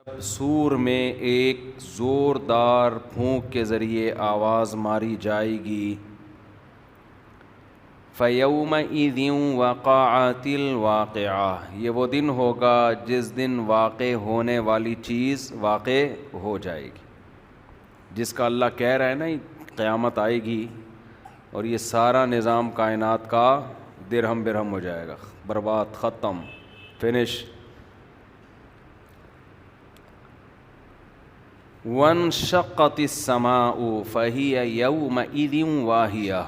سور میں ایک زوردار پھونک کے ذریعے آواز ماری جائے گی، فَيَوْمَئِذٍ وَقَعَتِ الْوَاقِعَةُ، یہ وہ دن ہوگا جس دن واقع ہونے والی چیز واقع ہو جائے گی، جس کا اللہ کہہ رہا ہے نا قیامت آئے گی اور یہ سارا نظام کائنات کا درہم برہم ہو جائے گا، برباد، ختم، فنش۔ وَانشَقَّتِ السَّمَاءُ فَهِيَ يَوْمَئِذٍ وَاهِيَةٌ،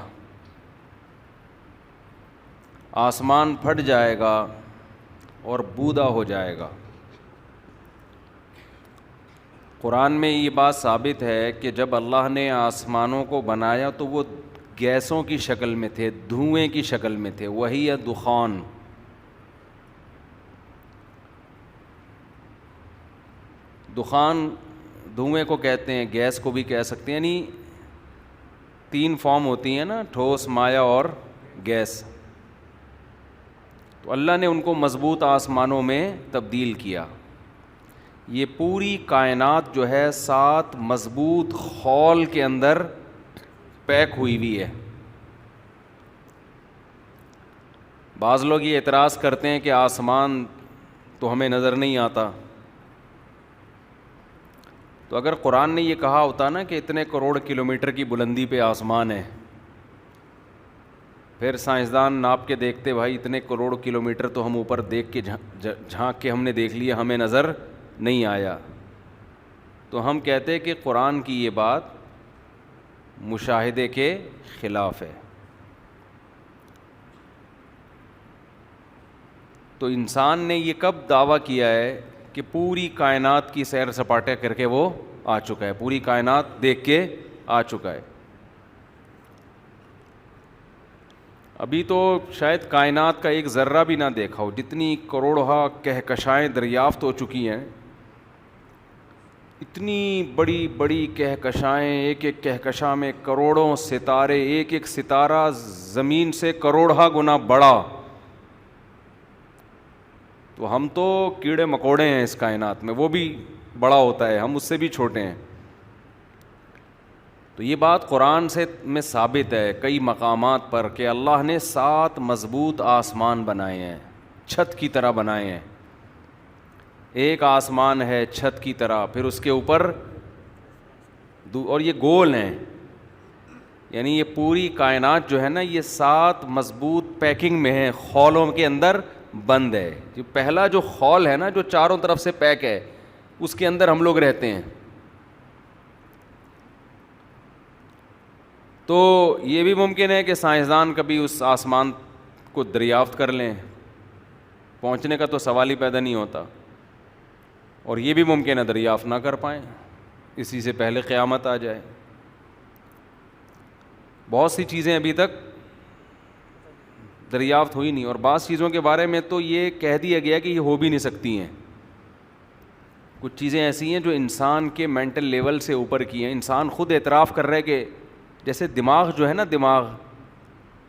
آسمان پھٹ جائے گا اور بودا ہو جائے گا۔ قرآن میں یہ بات ثابت ہے کہ جب اللہ نے آسمانوں کو بنایا تو وہ گیسوں کی شکل میں تھے، دھوئیں کی شکل میں تھے، وہی ہے دخان۔ دخان دھوئیں کو کہتے ہیں، گیس کو بھی کہہ سکتے ہیں، یعنی تین فارم ہوتی ہیں نا، ٹھوس، مائع اور گیس۔ تو اللہ نے ان کو مضبوط آسمانوں میں تبدیل کیا۔ یہ پوری کائنات جو ہے 7 مضبوط خول کے اندر پیک ہوئی ہوئی ہے۔ بعض لوگ یہ اعتراض کرتے ہیں کہ آسمان تو ہمیں نظر نہیں آتا، تو اگر قرآن نے یہ کہا ہوتا نا کہ اتنے کروڑ کلومیٹر کی بلندی پہ آسمان ہے، پھر سائنسدان ناپ کے دیکھتے بھائی اتنے کروڑ کلومیٹر تو ہم اوپر دیکھ کے جھانک کے ہم نے دیکھ لیا، ہمیں نظر نہیں آیا، تو ہم کہتے کہ قرآن کی یہ بات مشاہدے کے خلاف ہے۔ تو انسان نے یہ کب دعویٰ کیا ہے کہ پوری کائنات کی سیر سپاٹے کر کے وہ آ چکا ہے، پوری کائنات دیکھ کے آ چکا ہے۔ ابھی تو شاید کائنات کا ایک ذرہ بھی نہ دیکھا ہو، جتنی کروڑہا کہکشائیں دریافت ہو چکی ہیں، اتنی بڑی بڑی کہکشائیں، ایک ایک کہکشاں میں کروڑوں ستارے، ایک ایک ستارہ زمین سے کروڑہا گنا بڑا، تو ہم تو کیڑے مکوڑے ہیں اس کائنات میں، وہ بھی بڑا ہوتا ہے، ہم اس سے بھی چھوٹے ہیں۔ تو یہ بات قرآن سے میں ثابت ہے کئی مقامات پر کہ اللہ نے 7 مضبوط آسمان بنائے ہیں، چھت کی طرح بنائے ہیں۔ ایک آسمان ہے چھت کی طرح، پھر اس کے اوپر اور یہ گول ہیں، یعنی یہ پوری کائنات جو ہے نا یہ 7 مضبوط پیکنگ میں ہے، خولوں کے اندر بند ہے۔ جو پہلا جو خول ہے نا جو چاروں طرف سے پیک ہے، اس کے اندر ہم لوگ رہتے ہیں۔ تو یہ بھی ممکن ہے کہ سائنسدان کبھی اس آسمان کو دریافت کر لیں، پہنچنے کا تو سوال ہی پیدا نہیں ہوتا، اور یہ بھی ممکن ہے دریافت نہ کر پائیں، اسی سے پہلے قیامت آ جائے۔ بہت سی چیزیں ابھی تک دریافت ہوئی نہیں، اور بعض چیزوں کے بارے میں تو یہ کہہ دیا گیا کہ یہ ہو بھی نہیں سکتی ہیں۔ کچھ چیزیں ایسی ہیں جو انسان کے مینٹل لیول سے اوپر کی ہیں، انسان خود اعتراف کر رہا ہے کہ جیسے دماغ جو ہے نا، دماغ،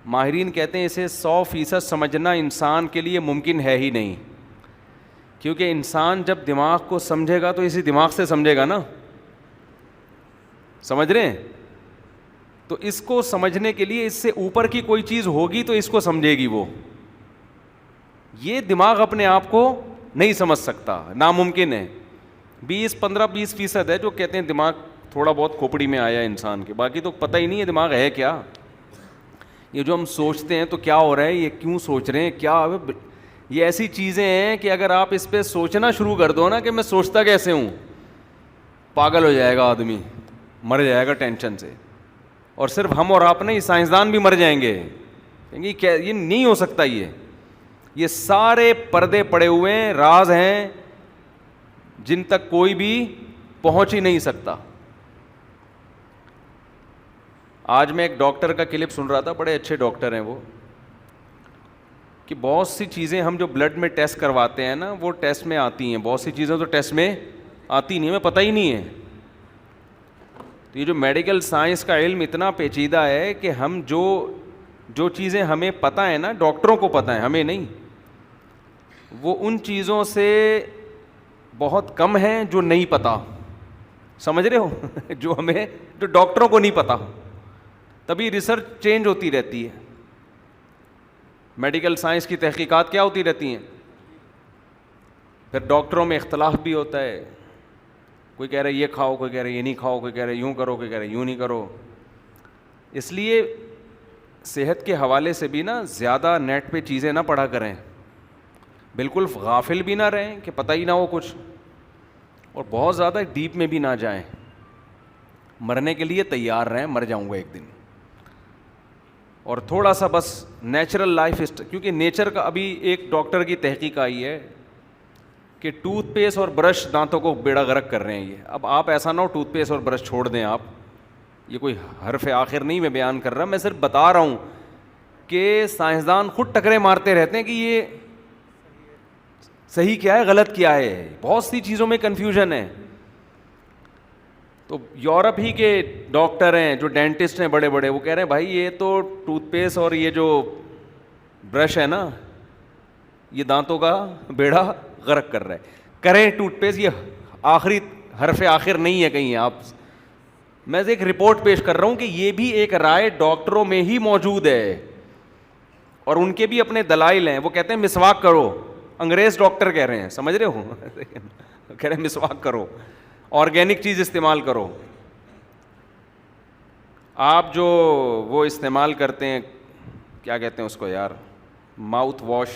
ماہرین کہتے ہیں اسے 100% سمجھنا انسان کے لیے ممکن ہے ہی نہیں، کیونکہ انسان جب دماغ کو سمجھے گا تو اسی دماغ سے سمجھے گا نا، سمجھ رہے ہیں؟ تو اس کو سمجھنے کے لیے اس سے اوپر کی کوئی چیز ہوگی تو اس کو سمجھے گی وہ، یہ دماغ اپنے آپ کو نہیں سمجھ سکتا، ناممکن ہے۔ 20% ہے جو کہتے ہیں دماغ تھوڑا بہت کھوپڑی میں آیا انسان کے، باقی تو پتہ ہی نہیں ہے دماغ ہے کیا۔ یہ جو ہم سوچتے ہیں تو کیا ہو رہا ہے، یہ کیوں سوچ رہے ہیں، کیا، یہ ایسی چیزیں ہیں کہ اگر آپ اس پہ سوچنا شروع کر دو نا کہ میں سوچتا کیسے ہوں، پاگل ہو جائے گا آدمی، مر جائے گا ٹینشن سے۔ اور صرف ہم اور آپ نہیں، سائنسدان بھی مر جائیں گے، یہ نہیں ہو سکتا، یہ سارے پردے پڑے ہوئے ہیں، راز ہیں جن تک کوئی بھی پہنچ ہی نہیں سکتا۔ آج میں ایک ڈاکٹر کا کلپ سن رہا تھا، بڑے اچھے ڈاکٹر ہیں وہ، کہ بہت سی چیزیں ہم جو بلڈ میں ٹیسٹ کرواتے ہیں نا وہ ٹیسٹ میں آتی ہیں، بہت سی چیزیں تو ٹیسٹ میں آتی نہیں، ہمیں پتہ ہی نہیں ہے۔ تو یہ جو میڈیکل سائنس کا علم اتنا پیچیدہ ہے کہ ہم جو چیزیں ہمیں پتہ ہیں نا، ڈاکٹروں کو پتہ ہے، ہمیں نہیں، وہ ان چیزوں سے بہت کم ہیں جو نہیں پتا, سمجھ رہے ہو جو ہمیں, جو ڈاکٹروں کو نہیں پتا. تبھی ریسرچ چینج ہوتی رہتی ہے, میڈیکل سائنس کی تحقیقات کیا ہوتی رہتی ہیں. پھر ڈاکٹروں میں اختلاف بھی ہوتا ہے, کوئی کہہ رہا ہے یہ کھاؤ, کوئی کہہ رہا ہے یہ نہیں کھاؤ, کوئی کہہ رہا ہے یوں کرو, کوئی کہہ رہا ہے یوں نہیں کرو. اس لیے صحت کے حوالے سے بھی نا زیادہ نیٹ پہ چیزیں نہ پڑھا کریں, بالکل غافل بھی نہ رہیں کہ پتہ ہی نہ ہو کچھ, اور بہت زیادہ ڈیپ میں بھی نہ جائیں. مرنے کے لیے تیار رہیں, مر جاؤں گا ایک دن, اور تھوڑا سا بس نیچرل لائف کیونکہ نیچر کا ابھی ایک ڈاکٹر کی تحقیق آئی ہے کہ ٹوتھ پیسٹ اور برش دانتوں کو بیڑا غرق کر رہے ہیں یہ. اب آپ ایسا نہ ہو ٹوتھ پیسٹ اور برش چھوڑ دیں آپ, یہ کوئی حرف آخر نہیں میں بیان کر رہا, میں صرف بتا رہا ہوں کہ سائنسدان خود ٹکرے مارتے رہتے ہیں کہ یہ صحیح کیا ہے غلط کیا ہے, بہت سی چیزوں میں کنفیوژن ہے. تو یورپ ہی کے ڈاکٹر ہیں جو ڈینٹسٹ ہیں بڑے بڑے, وہ کہہ رہے ہیں بھائی یہ تو ٹوتھ پیسٹ اور یہ جو برش ہے نا یہ دانتوں کا بیڑا غرق کر رہا ہے. کریں ٹوتھ پیسٹ, یہ آخری حرف آخر نہیں ہے کہیں. آپ میں ایک رپورٹ پیش کر رہا ہوں کہ یہ بھی ایک رائے ڈاکٹروں میں ہی موجود ہے, اور ان کے بھی اپنے دلائل ہیں. وہ کہتے ہیں مسواک کرو, انگریز ڈاکٹر کہہ رہے ہیں, سمجھ رہے ہو کہہ رہے ہیں مسواک کرو, آرگینک چیز استعمال کرو. آپ جو وہ استعمال کرتے ہیں کیا کہتے ہیں اس کو یار, ماؤتھ واش,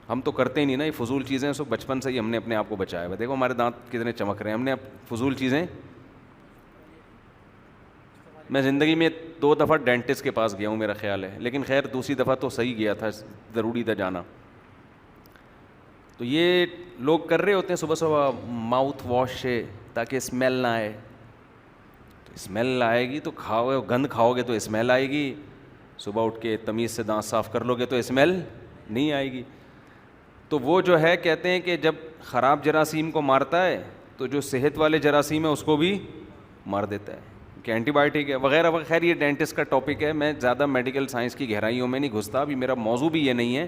ہم تو کرتے ہی نہیں نا, یہ فضول چیزیں. سو بچپن سے ہی ہم نے اپنے آپ کو بچایا ہوا, دیکھو ہمارے دانت کتنے چمک رہے ہیں, ہم نے اب فضول چیزیں. میں زندگی میں 2 دفعہ ڈینٹسٹ کے پاس گیا ہوں میرا خیال ہے, لیکن خیر دوسری دفعہ تو صحیح گیا تھا, ضروری تھا جانا. تو یہ لوگ کر رہے ہوتے ہیں صبح صبح ماؤتھ واش سے تاکہ اسمیل نہ آئے. تو اسمیل آئے گی تو کھاؤ, گند کھاؤ گے تو اسمیل آئے گی, صبح اٹھ کے تمیز سے دانت صاف کر لو گے تو اسمیل نہیں آئے گی. تو وہ جو ہے کہتے ہیں کہ جب خراب جراثیم کو مارتا ہے تو جو صحت والے جراثیم ہے اس کو بھی مار دیتا ہے, کہ اینٹی بائیوٹک ہے وغیرہ وغیرہ. خیر یہ ڈینٹسٹ کا ٹاپک ہے, میں زیادہ میڈیکل سائنس کی گہرائیوں میں نہیں گھستا, ابھی میرا موضوع بھی یہ نہیں ہے.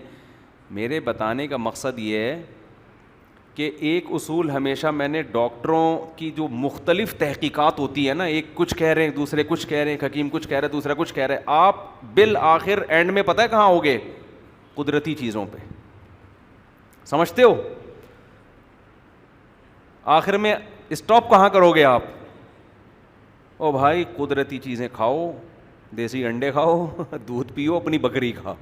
میرے بتانے کا مقصد یہ ہے کہ ایک اصول ہمیشہ میں نے ڈاکٹروں کی جو مختلف تحقیقات ہوتی ہے نا, ایک کچھ کہہ رہے ہیں دوسرے کچھ کہہ رہے ہیں, حکیم کچھ کہہ رہے ہیں دوسرا کچھ کہہ رہے ہیں, آپ بالآخر اینڈ میں پتہ ہے کہاں ہوگے, قدرتی چیزوں پہ. سمجھتے ہو آخر میں اسٹاپ کہاں کرو گے آپ؟ او بھائی قدرتی چیزیں کھاؤ, دیسی انڈے کھاؤ, دودھ پیو, اپنی بکری کھاؤ,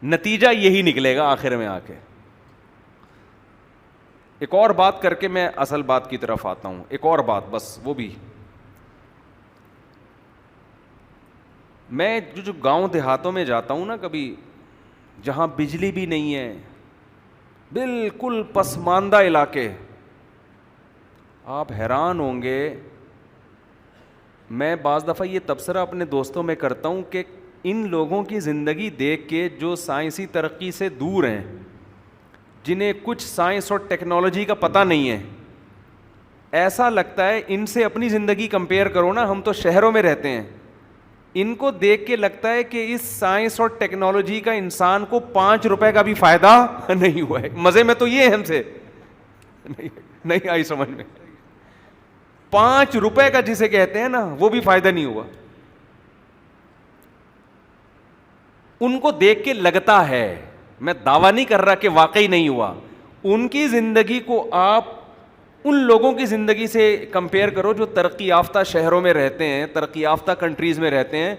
نتیجہ یہی نکلے گا آخر میں آ کے. ایک اور بات کر کے میں اصل بات کی طرف آتا ہوں, ایک اور بات بس, وہ بھی میں جو گاؤں دیہاتوں میں جاتا ہوں نا کبھی, جہاں بجلی بھی نہیں ہے, بالکل پسماندہ علاقے, آپ حیران ہوں گے. میں بعض دفعہ یہ تبصرہ اپنے دوستوں میں کرتا ہوں کہ ان لوگوں کی زندگی دیکھ کے جو سائنسی ترقی سے دور ہیں, جنہیں کچھ سائنس اور ٹیکنالوجی کا پتہ نہیں ہے, ایسا لگتا ہے ان سے اپنی زندگی کمپیئر کرو نا, ہم تو شہروں میں رہتے ہیں, ان کو دیکھ کے لگتا ہے کہ اس سائنس اور ٹیکنالوجی کا انسان کو 5 روپے کا بھی فائدہ نہیں ہوا ہے. مزے میں تو یہ ہے ہم سے نہیں آئی سمجھ میں, 5 روپے کا جسے کہتے ہیں نا وہ بھی فائدہ نہیں ہوا. ان کو دیکھ کے لگتا ہے, میں دعویٰ نہیں کر رہا کہ واقعی نہیں ہوا, ان کی زندگی کو آپ ان لوگوں کی زندگی سے کمپیئر کرو جو ترقی یافتہ شہروں میں رہتے ہیں, ترقی یافتہ کنٹریز میں رہتے ہیں,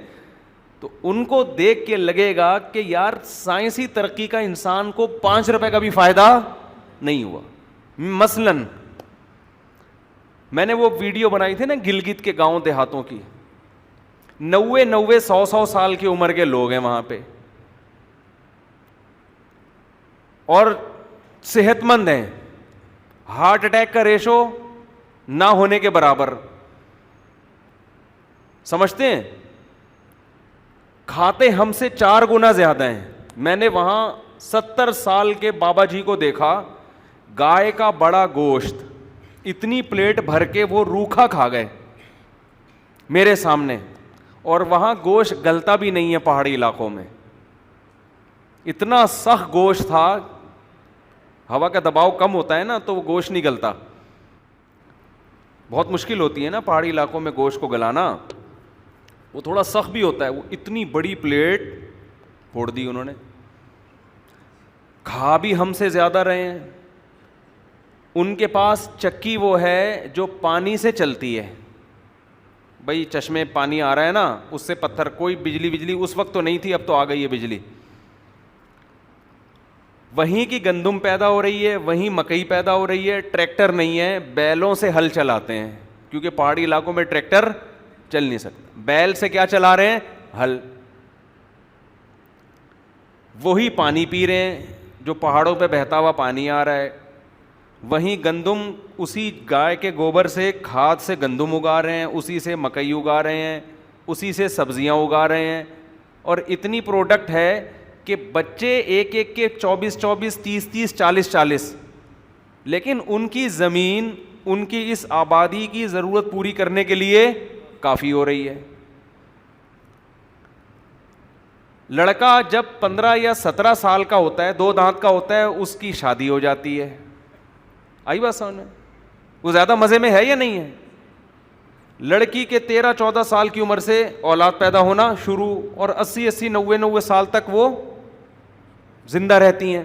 تو ان کو دیکھ کے لگے گا کہ یار سائنسی ترقی کا انسان کو 5 روپے کا بھی فائدہ نہیں ہوا. مثلاً میں نے وہ ویڈیو بنائی تھی نا گلگت کے گاؤں دیہاتوں کی, 90 100 سال کی عمر کے لوگ ہیں وہاں پہ, اور صحت مند ہیں, ہارٹ اٹیک کا ریشو نہ ہونے کے برابر, سمجھتے ہیں, کھاتے ہم سے 4 گنا زیادہ ہیں. میں نے وہاں 70 سال کے بابا جی کو دیکھا, گائے کا بڑا گوشت اتنی پلیٹ بھر کے وہ روکھا کھا گئے میرے سامنے, اور وہاں گوشت گلتا بھی نہیں ہے پہاڑی علاقوں میں, اتنا سخت گوشت تھا. ہوا کا دباؤ کم ہوتا ہے نا تو وہ گوشت نہیں گلتا. بہت مشکل ہوتی ہے نا پہاڑی علاقوں میں گوشت کو گلانا, وہ تھوڑا سخت بھی ہوتا ہے. وہ اتنی بڑی پلیٹ پھوڑ دی انہوں نے. کھا بھی ہم سے زیادہ رہے ہیں. ان کے پاس چکی وہ ہے جو پانی سے چلتی ہے. بھائی چشمے پانی آ رہا ہے نا, اس سے پتھر, کوئی بجلی اس وقت تو نہیں تھی, اب تو آ گئی ہے بجلی. وہیں کی گندم پیدا ہو رہی ہے, وہیں مکئی پیدا ہو رہی ہے. ٹریکٹر نہیں ہے, بیلوں سے ہل چلاتے ہیں, کیونکہ پہاڑی علاقوں میں ٹریکٹر چل نہیں سکتا. بیل سے کیا چلا رہے ہیں؟ ہل. وہی پانی پی رہے ہیں جو پہاڑوں پہ بہتا ہوا پانی آ رہا ہے. وہیں گندم اسی گائے کے گوبر سے, کھاد سے گندم اگا رہے ہیں, اسی سے مکئی اگا رہے ہیں, اسی سے سبزیاں اگا رہے ہیں. اور اتنی پروڈکٹ ہے کہ بچے ایک ایک کے 24 24 30 30 40 40, لیکن ان کی زمین ان کی اس آبادی کی ضرورت پوری کرنے کے لیے کافی ہو رہی ہے. لڑکا جب 15 یا 17 سال کا ہوتا ہے, 2 دانت کا ہوتا ہے, اس کی شادی ہو جاتی ہے. آئی بات سمجھ میں؟ وہ زیادہ مزے میں ہے یا نہیں ہے؟ لڑکی کے 13 14 سال کی عمر سے اولاد پیدا ہونا شروع, اور 80 80 90 90 سال تک وہ زندہ رہتی ہیں.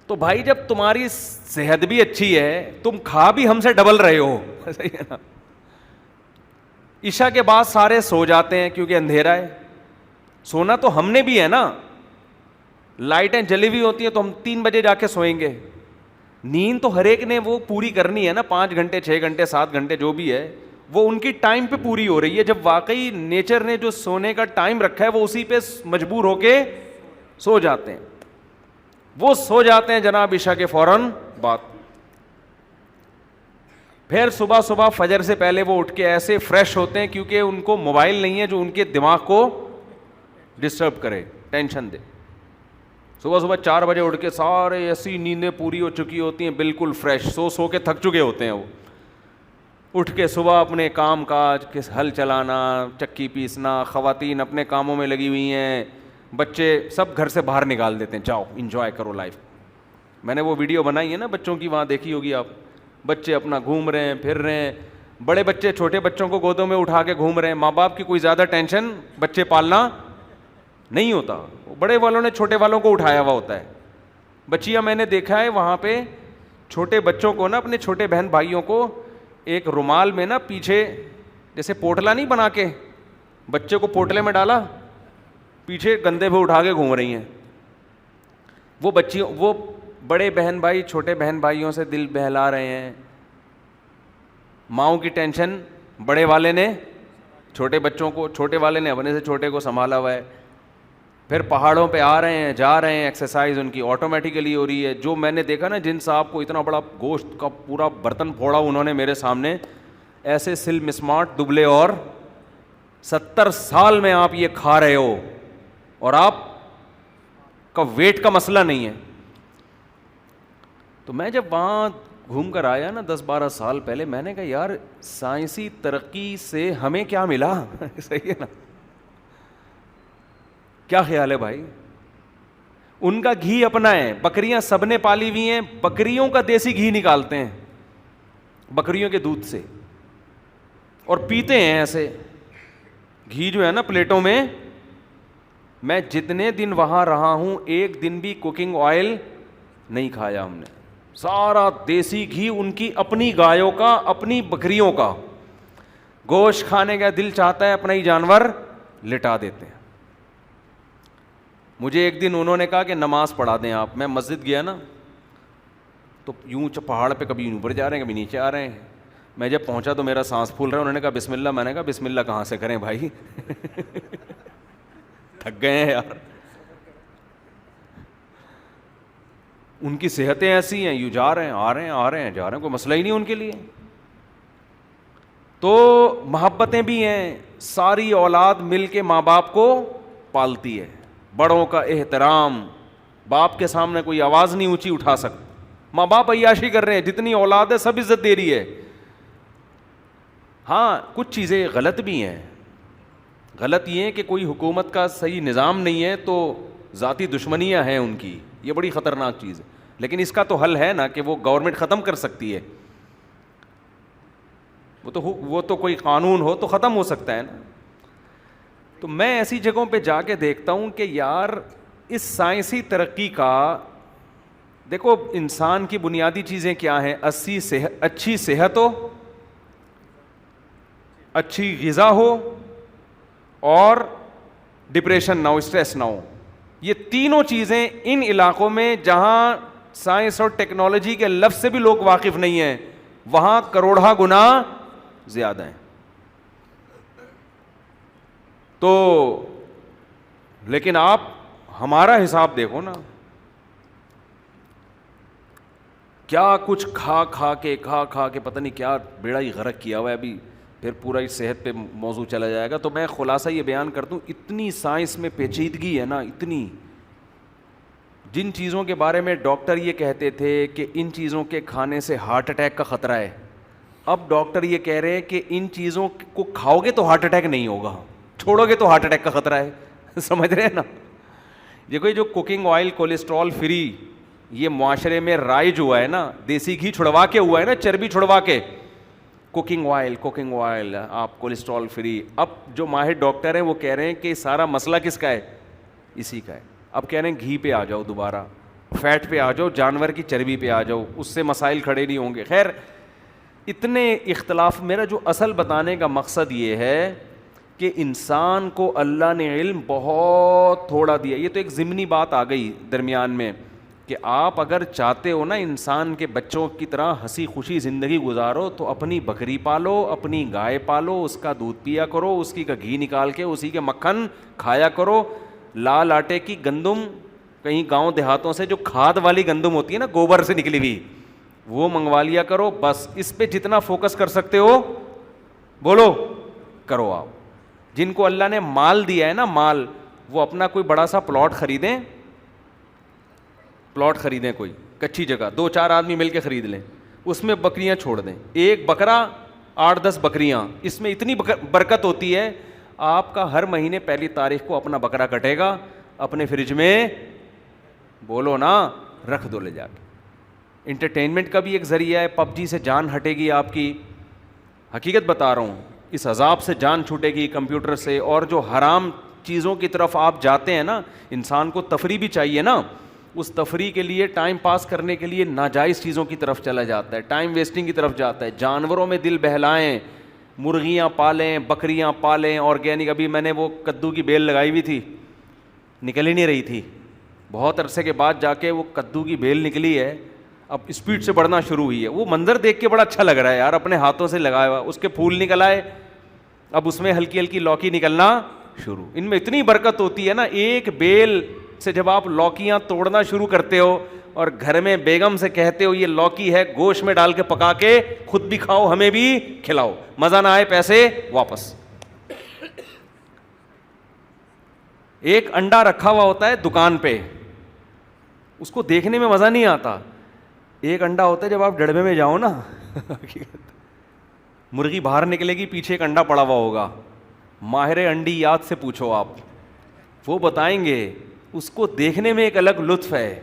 تو بھائی جب تمہاری صحت بھی اچھی ہے, تم کھا بھی ہم سے ڈبل رہے ہو, صحیح ہے نا. عشاء کے بعد سارے سو جاتے ہیں کیونکہ اندھیرا ہے. سونا تو ہم نے بھی ہے نا, لائٹیں جلی ہوئی ہوتی ہیں تو ہم 3 بجے جا کے سوئیں گے. نیند تو ہر ایک نے وہ پوری کرنی ہے نا, 5 گھنٹے 6 گھنٹے 7 گھنٹے جو بھی ہے, وہ ان کی ٹائم پہ پوری ہو رہی ہے. جب واقعی نیچر نے جو سونے کا ٹائم رکھا ہے وہ اسی پہ مجبور ہو کے سو جاتے ہیں. وہ سو جاتے ہیں جناب عشاء کے فوراً بعد. پھر صبح صبح فجر سے پہلے وہ اٹھ کے ایسے فریش ہوتے ہیں, کیونکہ ان کو موبائل نہیں ہے جو ان کے دماغ کو ڈسٹرب کرے, ٹینشن دے. صبح صبح 4 بجے اٹھ کے سارے ایسی نیندیں پوری ہو چکی ہوتی ہیں, بالکل فریش, سو کے تھک چکے ہوتے ہیں. وہ اٹھ کے صبح اپنے کام کاج کے ہل چلانا, چکی پیسنا, خواتین اپنے کاموں میں لگی ہوئی ہیں, بچے سب گھر سے باہر نکال دیتے ہیں, جاؤ انجوائے کرو لائف. میں نے وہ ویڈیو بنائی ہے نا بچوں کی, وہاں دیکھی ہوگی آپ. بچے اپنا گھوم رہے ہیں, پھر رہے ہیں. بڑے بچے چھوٹے بچوں کو گودوں میں اٹھا کے گھوم رہے ہیں. ماں باپ کی کوئی زیادہ ٹینشن بچے پالنا نہیں ہوتا, بڑے والوں نے چھوٹے والوں کو اٹھایا ہوا ہوتا ہے. بچیاں میں نے دیکھا ہے وہاں پہ چھوٹے بچوں کو نا, اپنے چھوٹے بہن بھائیوں کو ایک رومال میں نا پیچھے جیسے پوٹلا نہیں بنا کے بچے کو پوٹلے میں ڈالا, پیچھے گندے پہ اٹھا کے گھوم رہی ہیں. وہ بچیوں, وہ بڑے بہن بھائی چھوٹے بہن بھائیوں سے دل بہلا رہے ہیں. ماؤں کی ٹینشن بڑے والے نے چھوٹے بچوں کو, چھوٹے والے نے اپنے سے چھوٹے کو سنبھالا ہوا ہے. پھر پہاڑوں پہ آ رہے ہیں, جا رہے ہیں, ایکسرسائز ان کی آٹومیٹیکلی ہو رہی ہے. جو میں نے دیکھا نا, جن صاحب کو اتنا بڑا گوشت کا پورا برتن پھوڑا انہوں نے میرے سامنے, ایسے سلم اسمارٹ دبلے, اور 70 سال میں آپ یہ کھا رہے ہو اور آپ کا ویٹ کا مسئلہ نہیں ہے. تو میں جب وہاں گھوم کر آیا نا 10-12 سال پہلے, میں نے کہا یار سائنسی ترقی سے ہمیں کیا ملا؟ صحیح ہے نا, کیا خیال ہے بھائی؟ ان کا گھی اپنا ہے, بکریاں سب نے پالی ہوئی ہیں, بکریوں کا دیسی گھی نکالتے ہیں بکریوں کے دودھ سے اور پیتے ہیں ایسے. گھی جو ہے نا پلیٹوں میں. میں جتنے دن وہاں رہا ہوں ایک دن بھی کوکنگ آئل نہیں کھایا ہم نے, سارا دیسی گھی, ان کی اپنی گایوں کا, اپنی بکریوں کا. گوشت کھانے کا دل چاہتا ہے اپنا ہی جانور لٹا دیتے ہیں. مجھے ایک دن انہوں نے کہا کہ نماز پڑھا دیں آپ. میں مسجد گیا نا تو یوں پہاڑ پہ کبھی اوپر جا رہے ہیں کبھی نیچے آ رہے ہیں. میں جب پہنچا تو میرا سانس پھول رہا ہے. انہوں نے کہا بسم اللہ. میں نے کہا بسم اللہ کہاں سے کریں بھائی, تھک گئے ہیں یار. ان کی صحتیں ایسی ہیں, یوں جا رہے ہیں آ رہے ہیں آ رہے ہیں جا رہے ہیں, کوئی مسئلہ ہی نہیں ان کے لیے. تو محبتیں بھی ہیں, ساری اولاد مل کے ماں باپ کو پالتی ہے. بڑوں کا احترام, باپ کے سامنے کوئی آواز نہیں اونچی اٹھا سکتا. ماں باپ عیاشی کر رہے ہیں, جتنی اولاد ہے سب عزت دے رہی ہے. ہاں کچھ چیزیں غلط بھی ہیں. غلط یہ ہے کہ کوئی حکومت کا صحیح نظام نہیں ہے تو ذاتی دشمنیاں ہیں ان کی, یہ بڑی خطرناک چیز ہے. لیکن اس کا تو حل ہے نا کہ وہ گورنمنٹ ختم کر سکتی ہے, وہ تو کوئی قانون ہو تو ختم ہو سکتا ہے نا. تو میں ایسی جگہوں پہ جا کے دیکھتا ہوں کہ یار اس سائنسی ترقی کا دیکھو, انسان کی بنیادی چیزیں کیا ہیں؟ اچھی صحت ہو, اچھی غذا ہو, اور ڈپریشن نہ ہو, اسٹریس نہ ہو. یہ تینوں چیزیں ان علاقوں میں جہاں سائنس اور ٹیکنالوجی کے لفظ سے بھی لوگ واقف نہیں ہیں, وہاں کروڑہ گنا زیادہ ہیں. تو لیکن آپ ہمارا حساب دیکھو نا, کیا کچھ کھا کھا کے پتہ نہیں کیا بیڑا ہی غرق کیا ہوا ہے. ابھی پھر پورا اس صحت پہ موضوع چلا جائے گا. تو میں خلاصہ یہ بیان کر دوں, اتنی سائنس میں پیچیدگی ہے نا, اتنی. جن چیزوں کے بارے میں ڈاکٹر یہ کہتے تھے کہ ان چیزوں کے کھانے سے ہارٹ اٹیک کا خطرہ ہے, اب ڈاکٹر یہ کہہ رہے ہیں کہ ان چیزوں کو کھاؤ گے تو ہارٹ اٹیک نہیں ہوگا, چھوڑو گے تو ہارٹ اٹیک کا خطرہ ہے. سمجھ رہے ہیں نا. دیکھو یہ جو کوکنگ آئل کولیسٹرول فری یہ معاشرے میں رائج ہوا ہے نا, دیسی گھی چھڑوا کے ہوا ہے نا, چربی چھڑوا کے, کوکنگ آئل آپ کولیسٹرول فری. اب جو ماہر ڈاکٹر ہیں وہ کہہ رہے ہیں کہ سارا مسئلہ کس کا ہے؟ اسی کا ہے. اب کہہ رہے ہیں گھی پہ آ جاؤ, دوبارہ فیٹ پہ آ جاؤ, جانور کی چربی پہ آ جاؤ, اس سے مسائل کھڑے نہیں ہوں گے. خیر اتنے اختلاف, میرا جو اصل بتانے کا مقصد یہ ہے کہ انسان کو اللہ نے علم بہت تھوڑا دیا. یہ تو ایک ضمنی بات آ گئی درمیان میں کہ آپ اگر چاہتے ہو نا انسان کے بچوں کی طرح ہنسی خوشی زندگی گزارو تو اپنی بکری پالو, اپنی گائے پالو, اس کا دودھ پیا کرو, اس کی کا گھی نکال کے اسی کے مکھن کھایا کرو. لال آٹے کی گندم کہیں گاؤں دیہاتوں سے جو کھاد والی گندم ہوتی ہے نا, گوبر سے نکلی ہوئی, وہ منگوا لیا کرو. بس اس پہ جتنا فوکس کر سکتے ہو بولو کرو. آپ جن کو اللہ نے مال دیا ہے نا, مال, وہ اپنا کوئی بڑا سا پلاٹ خریدیں کوئی کچی جگہ, 2-4 آدمی مل کے خرید لیں, اس میں بکریاں چھوڑ دیں, ایک بکرا 8-10 بکریاں, اس میں اتنی برکت ہوتی ہے. آپ کا ہر مہینے 1 تاریخ کو اپنا بکرا کٹے گا, اپنے فریج میں بولو نا رکھ دو لے جا کے. انٹرٹینمنٹ کا بھی ایک ذریعہ ہے, پب جی سے جان ہٹے گی آپ کی, حقیقت بتا رہا ہوں, اس عذاب سے جان چھوٹے گی کمپیوٹر سے. اور جو حرام چیزوں کی طرف آپ جاتے ہیں نا, انسان کو تفریح بھی چاہیے نا, اس تفریح کے لیے ٹائم پاس کرنے کے لیے ناجائز چیزوں کی طرف چلا جاتا ہے, ٹائم ویسٹنگ کی طرف جاتا ہے. جانوروں میں دل بہلائیں, مرغیاں پالیں, بکریاں پالیں, آرگینک. ابھی میں نے وہ کدو کی بیل لگائی ہوئی تھی, نکل ہی نہیں رہی تھی, بہت عرصے کے بعد جا کے وہ کدو کی بیل نکلی ہے, اب اسپیڈ سے بڑھنا شروع ہوئی ہے. وہ منظر دیکھ کے بڑا اچھا لگ رہا ہے یار, اپنے ہاتھوں سے لگایا ہوا, اس کے پھول نکل آئے, اب اس میں ہلکی ہلکی لوکی نکلنا شروع. ان میں اتنی برکت ہوتی ہے نا, ایک بیل سے جب آپ لوکیاں توڑنا شروع کرتے ہو اور گھر میں بیگم سے کہتے ہو یہ لوکی ہے, گوشت میں ڈال کے پکا کے خود بھی کھاؤ ہمیں بھی کھلاؤ, مزہ نہ آئے پیسے واپس. ایک انڈا رکھا ہوا ہوتا ہے دکان پہ, اس کو دیکھنے میں مزہ نہیں آتا. ایک انڈا ہوتا ہے جب آپ ڈڑبے میں جاؤ نا, مرغی باہر نکلے گی, پیچھے ایک انڈا پڑا ہوا ہوگا, ماہر انڈی یاد سے پوچھو آپ, وہ بتائیں گے, اس کو دیکھنے میں ایک الگ لطف ہے.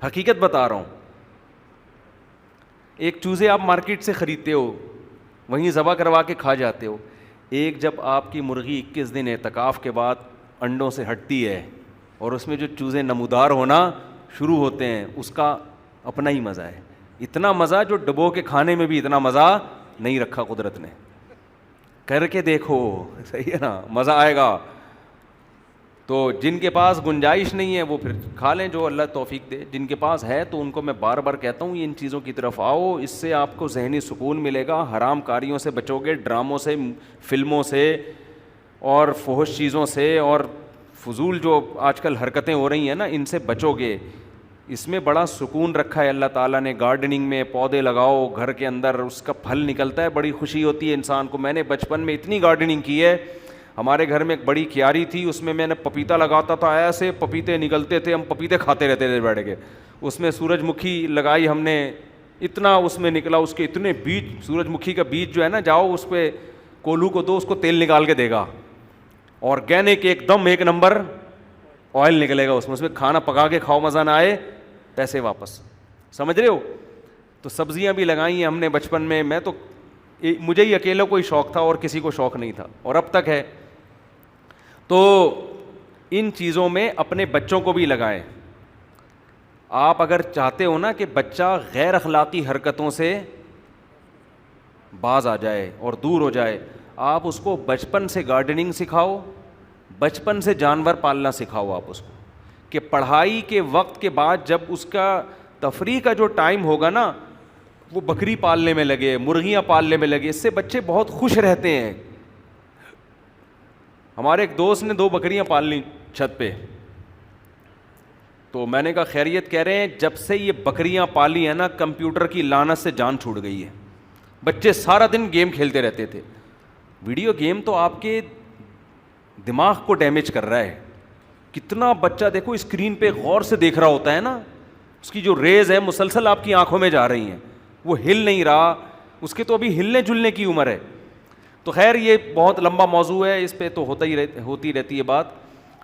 حقیقت بتا رہا ہوں. ایک چوزے آپ مارکیٹ سے خریدتے ہو, وہیں ذبح کروا کے کھا جاتے ہو. ایک جب آپ کی مرغی 21 دن اعتکاف کے بعد انڈوں سے ہٹتی ہے اور اس میں جو چوزے نمودار ہونا شروع ہوتے ہیں, اس کا اپنا ہی مزہ ہے. اتنا مزہ جو ڈبو کے کھانے میں بھی اتنا مزہ نہیں رکھا قدرت نے. کر کے دیکھو, صحیح ہے نا, مزہ آئے گا. تو جن کے پاس گنجائش نہیں ہے وہ پھر کھا لیں جو اللہ توفیق دے. جن کے پاس ہے تو ان کو میں بار بار کہتا ہوں ان چیزوں کی طرف آؤ, اس سے آپ کو ذہنی سکون ملے گا. حرام کاریوں سے بچو گے, ڈراموں سے, فلموں سے, اور فحش چیزوں سے, اور فضول جو آج کل حرکتیں ہو رہی ہیں نا, ان سے بچو گے. اس میں بڑا سکون رکھا ہے اللہ تعالیٰ نے. گارڈننگ میں پودے لگاؤ گھر کے اندر, اس کا پھل نکلتا ہے, بڑی خوشی ہوتی ہے انسان کو. میں نے بچپن میں اتنی گارڈننگ کی ہے, ہمارے گھر میں ایک بڑی کیاری تھی, اس میں نے پپیتا لگاتا تھا, ایسے پپیتے نکلتے تھے, ہم پپیتے کھاتے رہتے تھے بیٹھ کے. اس میں سورج مکھی لگائی ہم نے, اتنا اس میں نکلا, اس کے اتنے بیج, سورج مکھی کا بیج جو ہے نا, جاؤ اس پہ کولو کو دو, اس کو تیل نکال کے دے گا, آرگینک ایک دم ایک نمبر آئل نکلے گا اس میں کھانا پکا کے کھاؤ مزہ نہ آئے پیسے واپس. سمجھ رہے ہو؟ تو سبزیاں بھی لگائی ہیں ہم نے بچپن میں, میں تو مجھے ہی اکیلا کوئی شوق تھا اور کسی کو شوق نہیں تھا, اور اب تک ہے. تو ان چیزوں میں اپنے بچوں کو بھی لگائیں. آپ اگر چاہتے ہو نا کہ بچہ غیر اخلاقی حرکتوں سے باز آ جائے اور دور ہو جائے, آپ اس کو بچپن سے گارڈننگ سکھاؤ, بچپن سے جانور پالنا سکھاؤ آپ اس کو, کہ پڑھائی کے وقت کے بعد جب اس کا تفریح کا جو ٹائم ہوگا نا, وہ بکری پالنے میں لگے, مرغیاں پالنے میں لگے. اس سے بچے بہت خوش رہتے ہیں. ہمارے ایک دوست نے 2 بکریاں پال لیں چھت پہ, تو میں نے کہا خیریت؟ کہہ رہے ہیں جب سے یہ بکریاں پالی ہیں نا کمپیوٹر کی لعنت سے جان چھوٹ گئی ہے. بچے سارا دن گیم کھیلتے رہتے تھے. ویڈیو گیم تو آپ کے دماغ کو ڈیمیج کر رہا ہے. کتنا بچہ دیکھو اسکرین پہ غور سے دیکھ رہا ہوتا ہے نا, اس کی جو ریز ہے مسلسل آپ کی آنکھوں میں جا رہی ہیں, وہ ہل نہیں رہا, اس کے تو ابھی ہلنے جلنے کی عمر ہے. تو خیر یہ بہت لمبا موضوع ہے, اس پہ تو ہوتی رہتی ہے بات.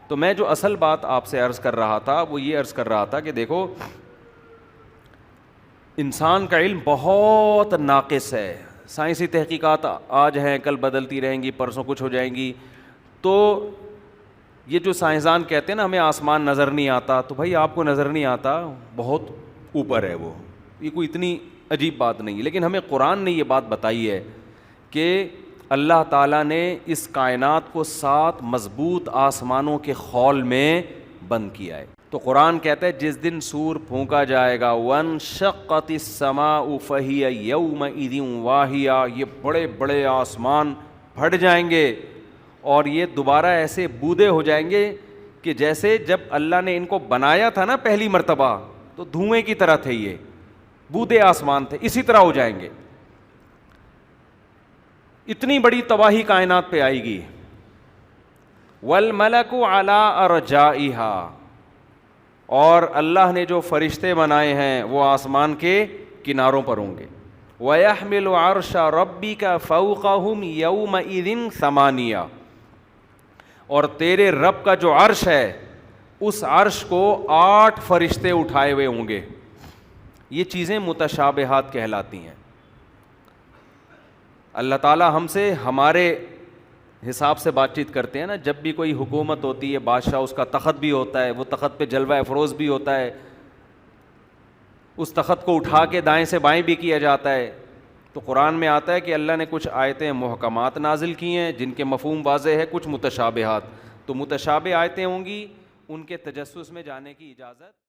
تو میں جو اصل بات آپ سے عرض کر رہا تھا وہ یہ عرض کر رہا تھا کہ دیکھو انسان کا علم بہت ناقص ہے. سائنسی تحقیقات آج ہیں کل بدلتی رہیں گی, پرسوں کچھ ہو جائیں گی. تو یہ جو سائنسدان کہتے ہیں نا ہمیں آسمان نظر نہیں آتا, تو بھائی آپ کو نظر نہیں آتا, بہت اوپر ہے وہ, یہ کوئی اتنی عجیب بات نہیں ہے. لیکن ہمیں قرآن نے یہ بات بتائی ہے کہ اللہ تعالیٰ نے اس کائنات کو 7 مضبوط آسمانوں کے خول میں بند کیا ہے. تو قرآن کہتا ہے جس دن سور پھونکا جائے گا, وانشقت السماء فہی یومئذ واہیہ, یہ بڑے بڑے آسمان پھٹ جائیں گے اور یہ دوبارہ ایسے بودے ہو جائیں گے کہ جیسے جب اللہ نے ان کو بنایا تھا نا پہلی مرتبہ تو دھوئیں کی طرح تھے, یہ بودے آسمان تھے, اسی طرح ہو جائیں گے. اتنی بڑی تباہی کائنات پہ آئے گی. والملک علی ارجائها, اور اللہ نے جو فرشتے بنائے ہیں وہ آسمان کے کناروں پر ہوں گے. وَيَحْمِلُ عَرْشَ رَبِّكَ فَوْقَهُمْ يَوْمَئِذٍ ثَمَانِيَةٌ, اور تیرے رب کا جو عرش ہے اس عرش کو 8 فرشتے اٹھائے ہوئے ہوں گے. یہ چیزیں متشابہات کہلاتی ہیں. اللہ تعالیٰ ہم سے ہمارے حساب سے بات چیت کرتے ہیں نا. جب بھی کوئی حکومت ہوتی ہے, بادشاہ, اس کا تخت بھی ہوتا ہے, وہ تخت پہ جلوہ افروز بھی ہوتا ہے, اس تخت کو اٹھا کے دائیں سے بائیں بھی کیا جاتا ہے. تو قرآن میں آتا ہے کہ اللہ نے کچھ آیتیں محکمات نازل کی ہیں جن کے مفہوم واضح ہے, کچھ متشابہات. تو متشابہ آیتیں ہوں گی, ان کے تجسس میں جانے کی اجازت